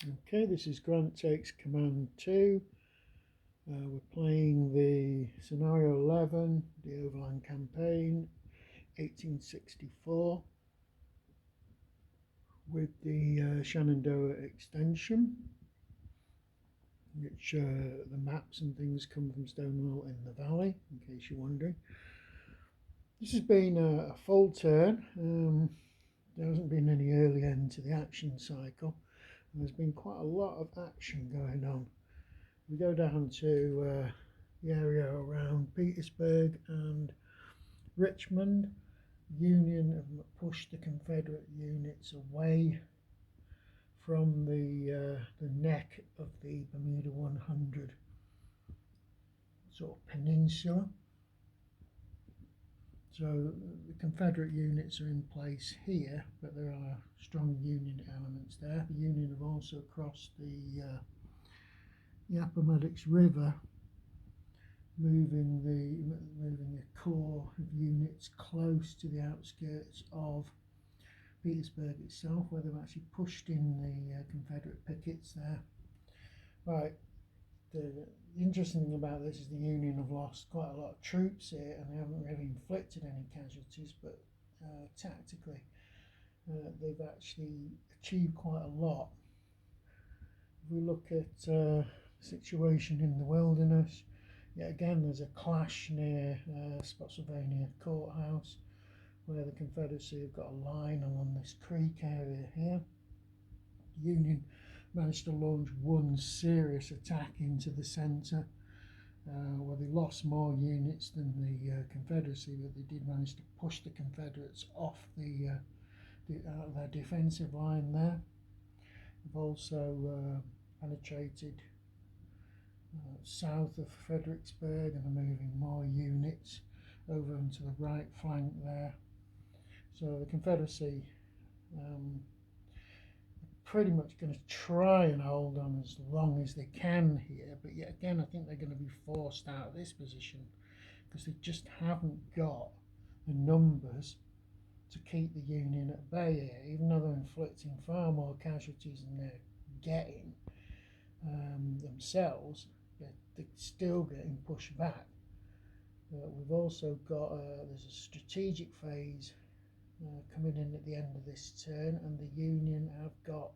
Okay, this is Grant Takes Command 2. We're playing the Scenario 11, the Overland Campaign, 1864, with the Shenandoah extension, which the maps and things come from Stonewall in the Valley, in case you're wondering. This has been a full turn. There hasn't been any early end to the action cycle, and there's been quite a lot of action going on. We go down to the area around Petersburg and Richmond. Union have pushed the Confederate units away from the neck of the Bermuda 100 sort of peninsula. So the Confederate units are in place here, but there are strong Union elements there. The Union have also crossed the Appomattox River, moving a core of units close to the outskirts of Petersburg itself, where they've actually pushed in the Confederate pickets there. Right, the interesting thing about this is the Union have lost quite a lot of troops here, and they haven't really inflicted any casualties, but tactically they've actually achieved quite a lot. If we look at the situation in the wilderness, yet again there's a clash near Spotsylvania Courthouse, where the Confederacy have got a line along this creek area here. The Union managed to launch one serious attack into the centre, where they lost more units than the Confederacy, but they did manage to push the Confederates off their defensive line there. They've also penetrated south of Fredericksburg and are moving more units over onto the right flank there. So the Confederacy pretty much going to try and hold on as long as they can here, but yet again I think they're going to be forced out of this position because they just haven't got the numbers to keep the Union at bay here, even though they're inflicting far more casualties than they're getting themselves. They're still getting pushed back. We've also got there's a strategic phase coming in at the end of this turn, and the Union have got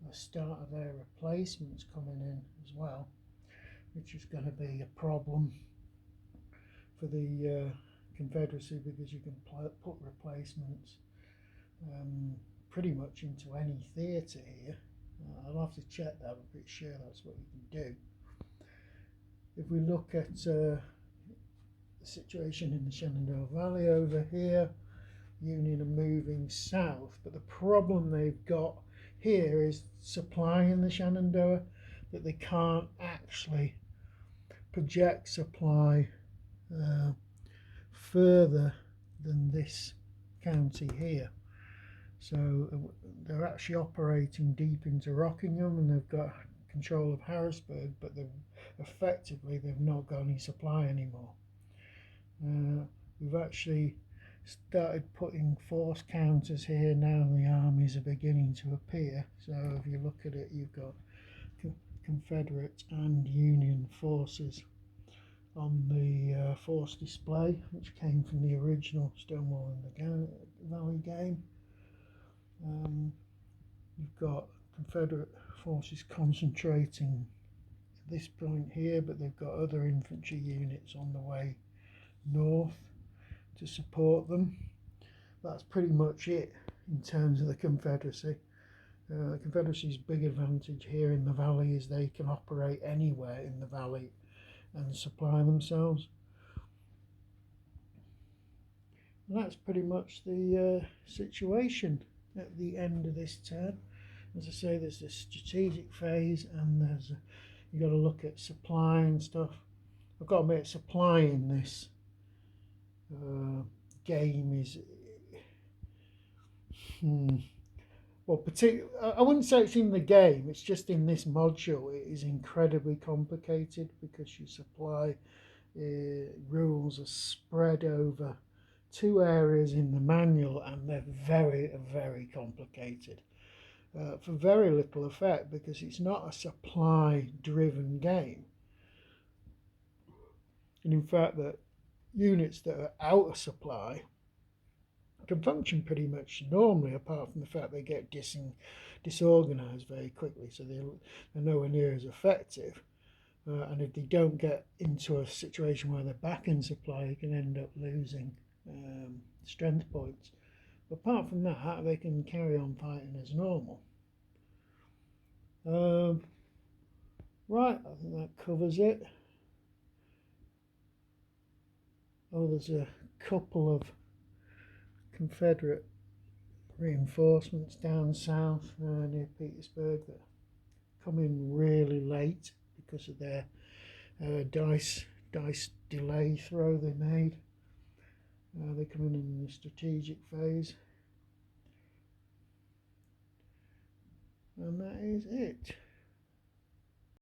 the start of their replacements coming in as well, which is going to be a problem for the Confederacy, because you can put replacements pretty much into any theatre here. I'll have to check that, I'm pretty sure that's what you can do. If we look at the situation in the Shenandoah Valley over here, Union are moving south, but the problem they've got here is supply in the Shenandoah, that they can't actually project supply further than this county here. So they're actually operating deep into Rockingham, and they've got control of Harrisburg, but they've not got any supply anymore. We've actually started putting force counters here now. The armies are beginning to appear. So if you look at it, you've got Confederate and Union forces on the force display, which came from the original Stonewall in the Valley game. You've got Confederate forces concentrating at this point here, but they've got other infantry units on the way north to support them. That's pretty much it in terms of the Confederacy. The Confederacy's big advantage here in the valley is they can operate anywhere in the valley and supply themselves. And that's pretty much the situation at the end of this turn. As I say, there's this strategic phase, and you've got to look at supply and stuff. I've got to admit, supply in this game is well, I wouldn't say it's in the game, it's just in this module. It is incredibly complicated because your supply rules are spread over 2 areas in the manual, and they're very, very complicated. for very little effect, because it's not a supply-driven game. And in fact, the units that are out of supply can function pretty much normally, apart from the fact they get disorganized very quickly, so they're nowhere near as effective. And if they don't get into a situation where they're back in supply, you can end up losing strength points. But apart from that, they can carry on fighting as normal. Right, I think that covers it. Oh, there's a couple of Confederate reinforcements down south near Petersburg that come in really late because of their dice delay throw they made. They come in the strategic phase, and that is it.